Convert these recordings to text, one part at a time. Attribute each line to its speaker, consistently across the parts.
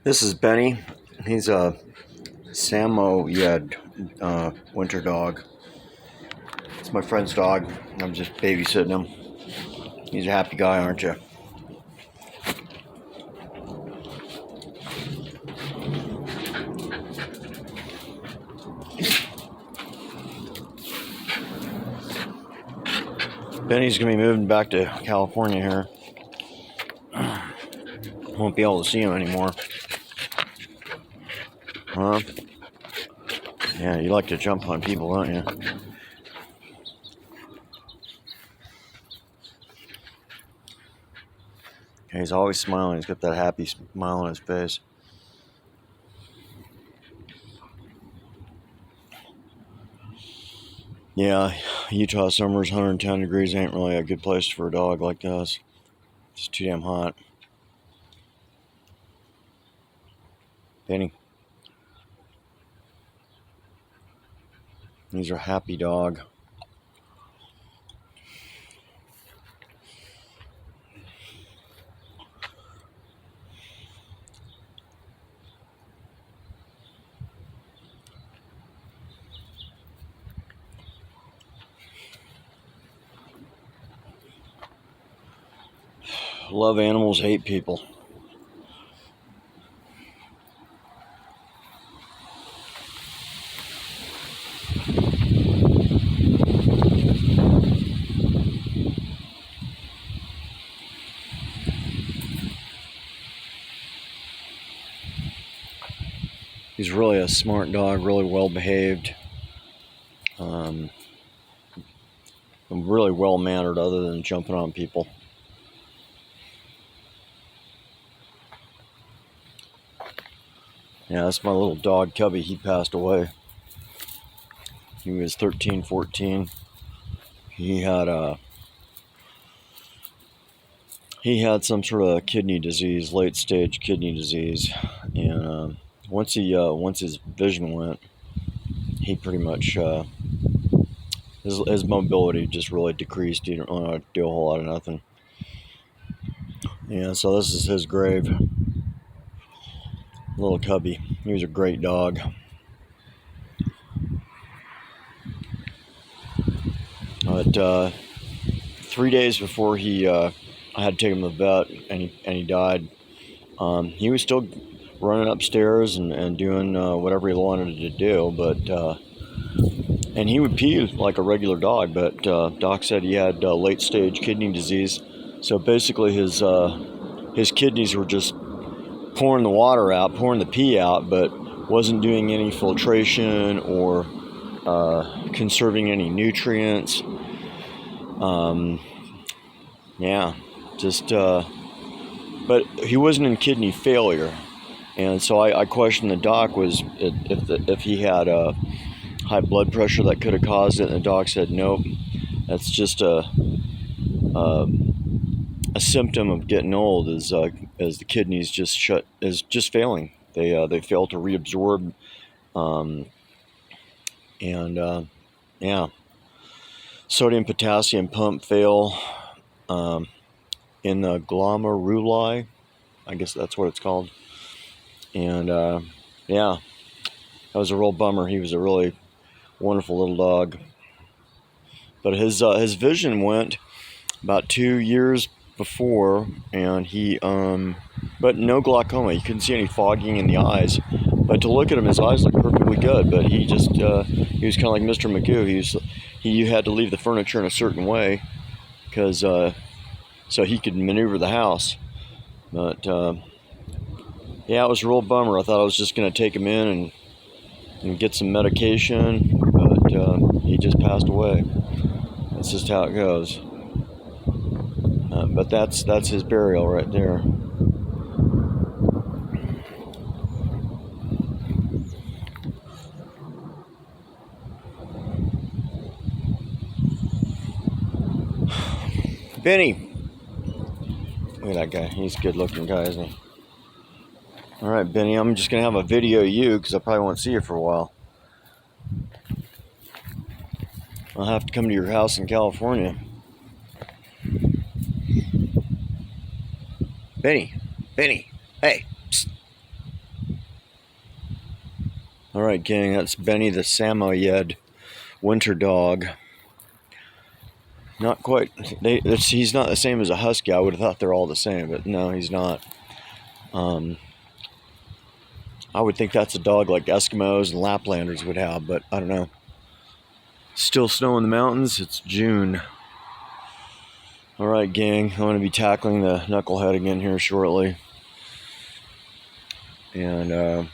Speaker 1: This is Benny. He's a Samoyed winter dog. It's my friend's dog. I'm just babysitting him. He's a happy guy, aren't you? Benny's gonna be moving back to California here. Won't be able to see him anymore. Huh? Yeah, you like to jump on people, don't you? He's always smiling. He's got that happy smile on his face. Yeah, Utah summer's 110 degrees ain't really a good place for a dog like us. It's too damn hot. Benny. He's a happy dog. Love animals, hate people. He's really a smart dog, really well behaved, really well mannered other than jumping on people. Yeah, that's my little dog Cubby. He passed away. He was 13, 14. He had some sort of kidney disease, late stage kidney disease, and once his vision went, he pretty much his mobility just really decreased. He didn't want to do a whole lot of nothing. Yeah, so this is his grave. Little Cubby. He was a great dog. But 3 days before I had to take him to the vet, and he died. He was still running upstairs and doing whatever he wanted to do, but and he would pee like a regular dog. But doc said he had late stage kidney disease, so basically his kidneys were just pouring the water out, pouring the pee out, but wasn't doing any filtration or conserving any nutrients. Yeah, just but he wasn't in kidney failure, and so I questioned the doc was if he had a high blood pressure that could have caused it, and the doc said nope, that's just a symptom of getting old, as the kidneys just failing. They fail to reabsorb, and yeah, sodium potassium pump fail in the glomeruli, I guess that's what it's called. And yeah, that was a real bummer. He was a really wonderful little dog, but his vision went about 2 years before, and he but no glaucoma. You couldn't see any fogging in the eyes, but to look at him, his eyes looked perfectly good. But he just he was kind of like Mr. Magoo. You had to leave the furniture in a certain way because so he could maneuver the house. But yeah, it was a real bummer. I thought I was just going to take him in and get some medication, but he just passed away. That's just how it goes. But that's his burial right there. Benny. Look at that guy. He's a good looking guy, isn't he? Alright, Benny, I'm just going to have a video of you because I probably won't see you for a while. I'll have to come to your house in California. Benny, hey, psst. All right, gang, that's Benny the Samoyed winter dog. Not quite. He's not the same as a husky. I would have thought they're all the same, but no, he's not. I would think that's a dog like Eskimos and Laplanders would have, but I don't know. Still snow in the mountains. It's June. All right, gang. I'm going to be tackling the knucklehead again here shortly. And,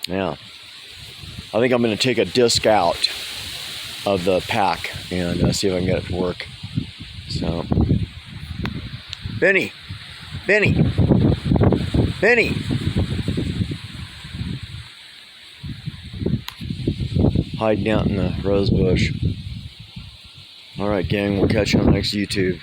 Speaker 1: yeah. I think I'm going to take a disc out of the pack and see if I can get it to work. So, Benny! Benny! Benny! Hiding out in the rose bush. All right, gang. We'll catch you on the next YouTube.